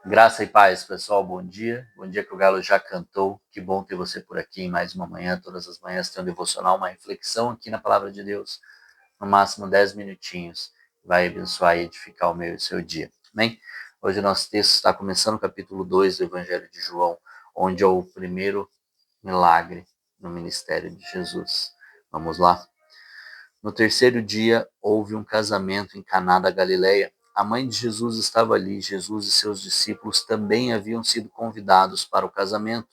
Graça e paz, pessoal, bom dia. Bom dia que o Galo já cantou. Que bom ter você por aqui em mais uma manhã. Todas as manhãs tem um devocional, uma reflexão aqui na Palavra de Deus. No máximo 10 minutinhos. Vai abençoar e edificar o meu e o seu dia. Amém? Hoje o nosso texto está começando o capítulo 2 do Evangelho de João, onde é o primeiro milagre no ministério de Jesus. Vamos lá? No terceiro dia, houve um casamento em Caná da Galileia. A mãe de Jesus estava ali. Jesus e seus discípulos também haviam sido convidados para o casamento.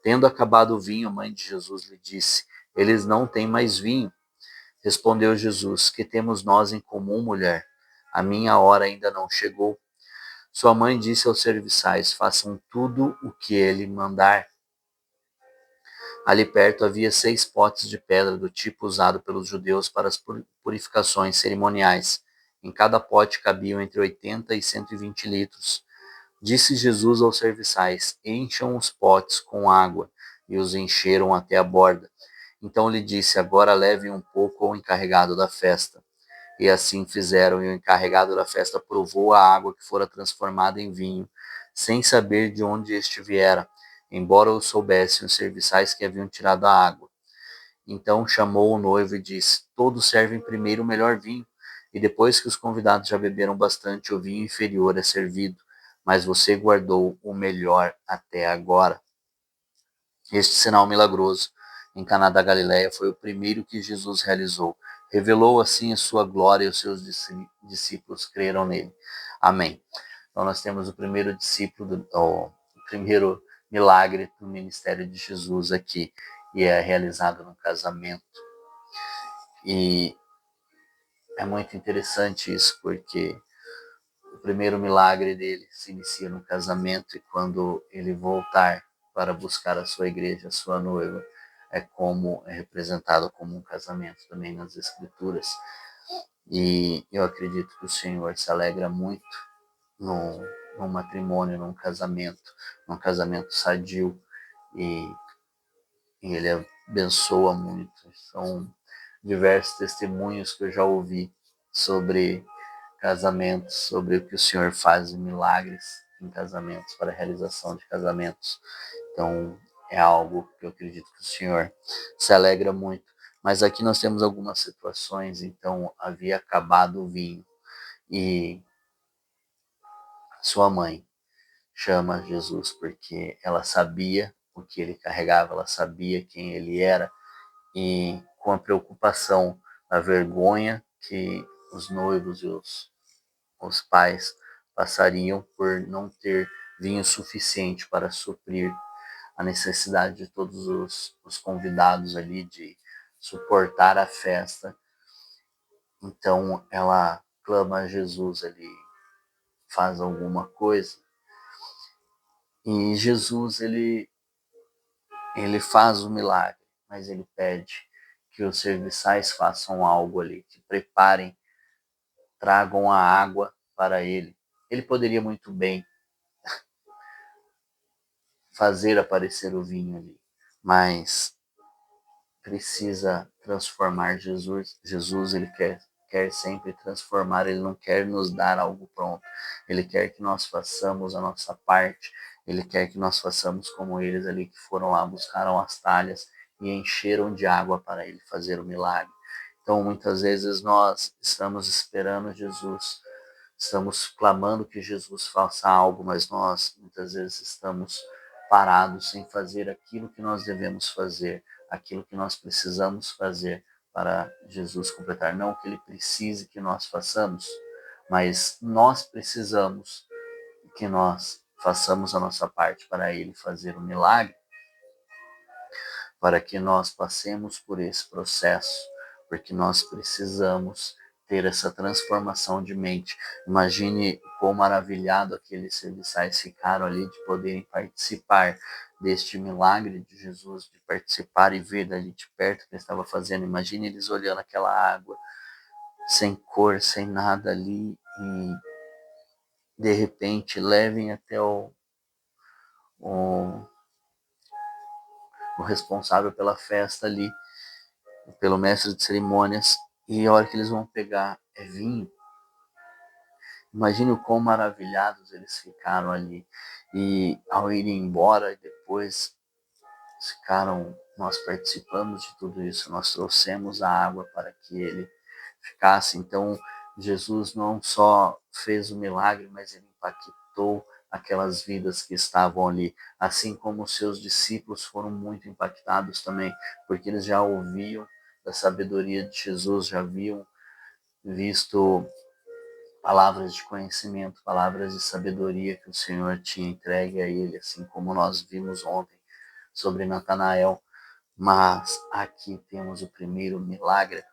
Tendo acabado o vinho, a mãe de Jesus lhe disse: Eles não têm mais vinho. Respondeu Jesus: Que temos nós em comum, mulher? A minha hora ainda não chegou. Sua mãe disse aos serviçais: Façam tudo o que ele mandar. Ali perto havia 6 potes de pedra do tipo usado pelos judeus para as purificações cerimoniais. Em cada pote cabiam entre 80 e 120 litros. Disse Jesus aos serviçais: Encham os potes com água. E os encheram até a borda. Então lhe disse: Agora levem um pouco ao encarregado da festa. E assim fizeram, e o encarregado da festa provou a água que fora transformada em vinho, sem saber de onde este viera, embora o soubessem os serviçais que haviam tirado a água. Então chamou o noivo e disse: Todos servem primeiro o melhor vinho, e depois que os convidados já beberam bastante, o vinho inferior é servido, mas você guardou o melhor até agora. Este sinal milagroso em Caná da Galileia foi o primeiro que Jesus realizou. Revelou assim a sua glória e os seus discípulos creram nele. Amém. Então nós temos o primeiro discípulo, o primeiro milagre do ministério de Jesus aqui, e é realizado no casamento. E é muito interessante isso, porque o primeiro milagre dele se inicia no casamento, e quando ele voltar para buscar a sua igreja, a sua noiva, é representado como um casamento também nas escrituras. E eu acredito que o Senhor se alegra muito num matrimônio, num casamento sadio, e ele abençoa muito. São diversos testemunhos que eu já ouvi sobre casamentos, sobre o que o Senhor faz de milagres em casamentos, para a realização de casamentos. Então, é algo que eu acredito que o Senhor se alegra muito. Mas aqui nós temos algumas situações. Então, havia acabado o vinho e sua mãe chama Jesus porque ela sabia o que ele carregava, ela sabia quem ele era, e com a preocupação, a vergonha que os noivos e os pais passariam por não ter vinho suficiente para suprir a necessidade de todos os convidados ali, de suportar a festa. Então ela clama a Jesus ali, faz alguma coisa, e Jesus ele faz o milagre, mas ele pede que os serviçais façam algo ali, que preparem, tragam a água para ele. Ele poderia muito bem fazer aparecer o vinho ali, mas precisa transformar Jesus. Jesus, ele quer sempre transformar, ele não quer nos dar algo pronto. Ele quer que nós façamos a nossa parte, ele quer que nós façamos como eles ali, que foram lá, buscaram as talhas e encheram de água para ele fazer o milagre. Então, muitas vezes nós estamos esperando Jesus, estamos clamando que Jesus faça algo, mas nós muitas vezes estamos parados sem fazer aquilo que nós devemos fazer, aquilo que nós precisamos fazer para Jesus completar. Não que ele precise que nós façamos, mas nós precisamos que nós façamos a nossa parte para ele fazer o milagre, para que nós passemos por esse processo, porque nós precisamos ter essa transformação de mente. Imagine quão maravilhado aqueles serviçais ficaram ali de poderem participar deste milagre de Jesus, de participar e ver dali de perto o que ele estava fazendo. Imagine eles olhando aquela água sem cor, sem nada ali, e de repente levem até o, o responsável pela festa ali, pelo mestre de cerimônias, e a hora que eles vão pegar é vinho. Imagine o quão maravilhados eles ficaram ali. E ao irem embora, depois ficaram, nós participamos de tudo isso, nós trouxemos a água para que ele ficasse. Então, Jesus não só fez o milagre, mas ele impactou aquelas vidas que estavam ali, assim como os seus discípulos foram muito impactados também, porque eles já ouviam da sabedoria de Jesus, já haviam visto palavras de conhecimento, palavras de sabedoria que o Senhor tinha entregue a ele, assim como nós vimos ontem sobre Natanael. Mas aqui temos o primeiro milagre,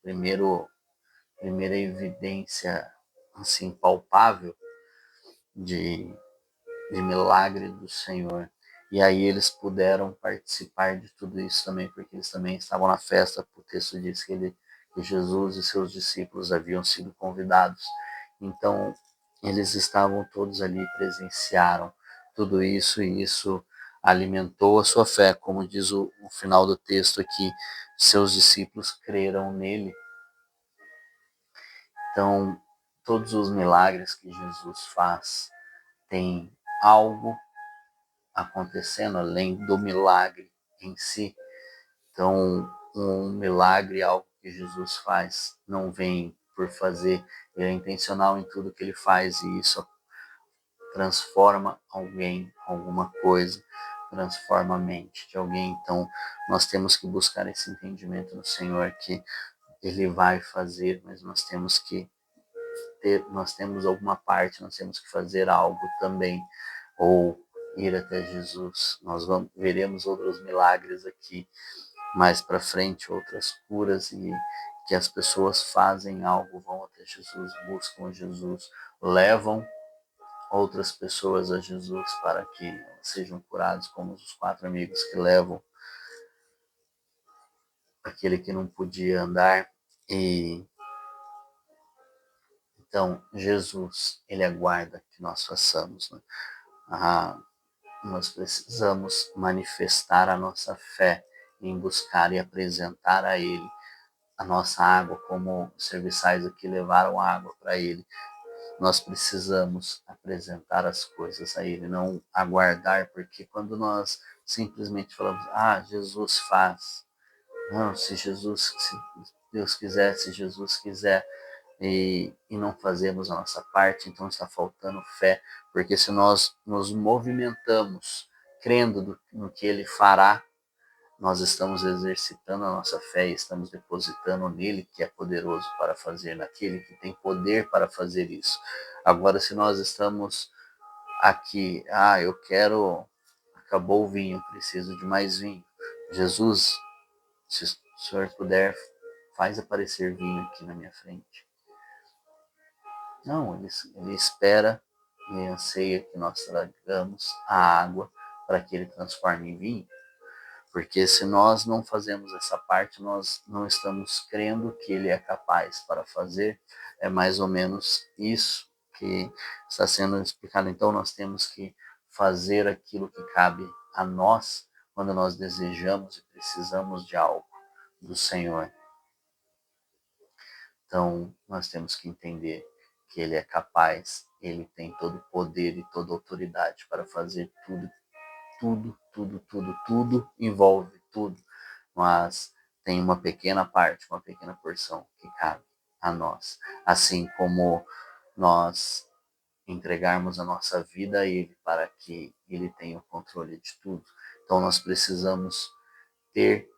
primeira evidência assim palpável de, de milagre do Senhor. E aí eles puderam participar de tudo isso também, porque eles também estavam na festa. O texto diz que Jesus e seus discípulos haviam sido convidados. Então, eles estavam todos ali, presenciaram tudo isso, e isso alimentou a sua fé, como diz o final do texto aqui, seus discípulos creram nele. Então, todos os milagres que Jesus faz tem algo acontecendo além do milagre em si. Então, um milagre, algo que Jesus faz, não vem por fazer, ele é intencional em tudo que ele faz, e isso transforma alguém, alguma coisa, transforma a mente de alguém. Então, nós temos que buscar esse entendimento no Senhor, que ele vai fazer, mas nós temos alguma parte, nós temos que fazer algo também, ou ir até Jesus. Nós veremos outros milagres aqui mais para frente, outras curas, e que as pessoas fazem algo, vão até Jesus, buscam Jesus, levam outras pessoas a Jesus para que sejam curados, como os 4 amigos que levam aquele que não podia andar. E então Jesus, ele aguarda que nós façamos, né? Nós precisamos manifestar a nossa fé em buscar e apresentar a ele a nossa água, como os serviçais aqui levaram água para ele. Nós precisamos apresentar as coisas a ele, não aguardar, porque quando nós simplesmente falamos, Jesus faz, não, se Deus quiser, se Jesus quiser, e não fazemos a nossa parte, então está faltando fé, porque se nós nos movimentamos crendo no que ele fará, nós estamos exercitando a nossa fé e estamos depositando nele, que é poderoso para fazer, naquele que tem poder para fazer isso. Agora, se nós estamos aqui, eu quero, acabou o vinho, preciso de mais vinho. Jesus, se o Senhor puder, faz aparecer vinho aqui na minha frente. Não, ele espera e anseia que nós tragamos a água para que ele transforme em vinho. Porque se nós não fazemos essa parte, nós não estamos crendo que ele é capaz para fazer. É mais ou menos isso que está sendo explicado. Então nós temos que fazer aquilo que cabe a nós quando nós desejamos e precisamos de algo do Senhor. Então nós temos que entender que ele é capaz, ele tem todo o poder e toda a autoridade para fazer tudo, envolve tudo, mas tem uma pequena parte, uma pequena porção que cabe a nós. Assim como nós entregarmos a nossa vida a ele para que ele tenha o controle de tudo. Então nós precisamos ter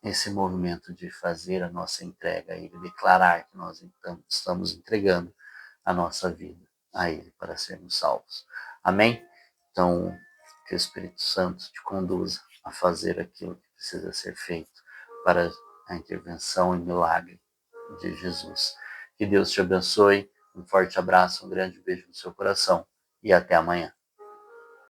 esse movimento de fazer a nossa entrega a ele, declarar que nós então estamos entregando a nossa vida a ele para sermos salvos. Amém? Então, que o Espírito Santo te conduza a fazer aquilo que precisa ser feito para a intervenção e milagre de Jesus. Que Deus te abençoe, um forte abraço, um grande beijo no seu coração e até amanhã.